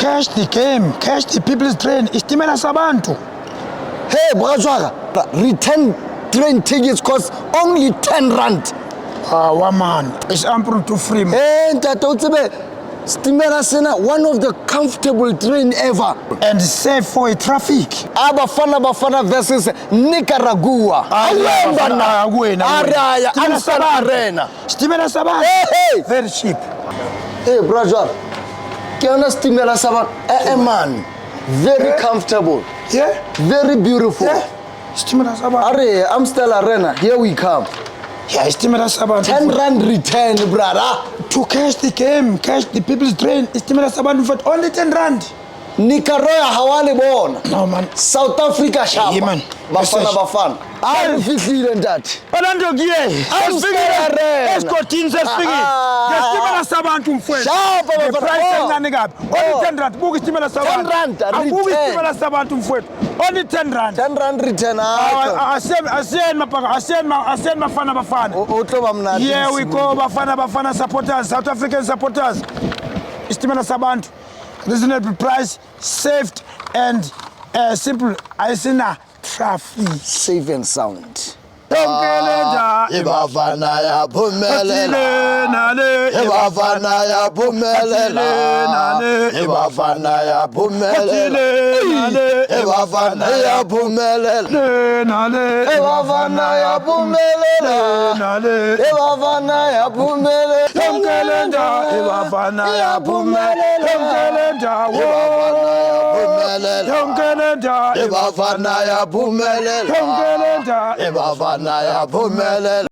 cash the game, cash the people's train, isitimela sabantu. Hey, Brajwara, return train tickets cost only 10 rand. Waman, it's ample to free. Hey, Ntatotebe, Stimela Sena, one of the comfortable train ever. And safe for a traffic. Bafana versus Nicaragua. Araya, Amstel Arena. Stimela sabantu. Hey. Very cheap. Hey, Brajwara, Kiana Stimela Saban, man, very comfortable. Yeah? Very beautiful. Yeah. Stimela sabantu. Are Amstel Arena, here we come. Yeah, stimela sabantu. 10 rand return, brother. To cash the game, cash the people's train, stimela sabantu for only 10 rand. Nicaragua hawali bona. No man. South Africa shapa. Yeah, man. Bafana. Arifihlile ntathi. Orlando giye. Escotins esfiki. Stimela sabantu mfowethu. Shapa The price encane kabi. Only 10 rand. Buka stimela sabantu. 10 rand Buka return. stimela sabantu mfowethu. Only 10 rand. 10 rand return. Asiyeni bafana. Utloba mnandi. Here we go bafana supporters, South African supporters. Istimela sabantu. Reasonable price, safe and simple. Ayisina traffic. Safe and sound. Ibafana ya phumelela. Ibafana ya phumelela. Ibafana ya phumelela. Ibafana ya phumelela. Ibafana ya phumelela. Ibafana ya phumelela. Ibafana ya phumelela. Ibafana ya phumelela. Ibafana ya phumelela.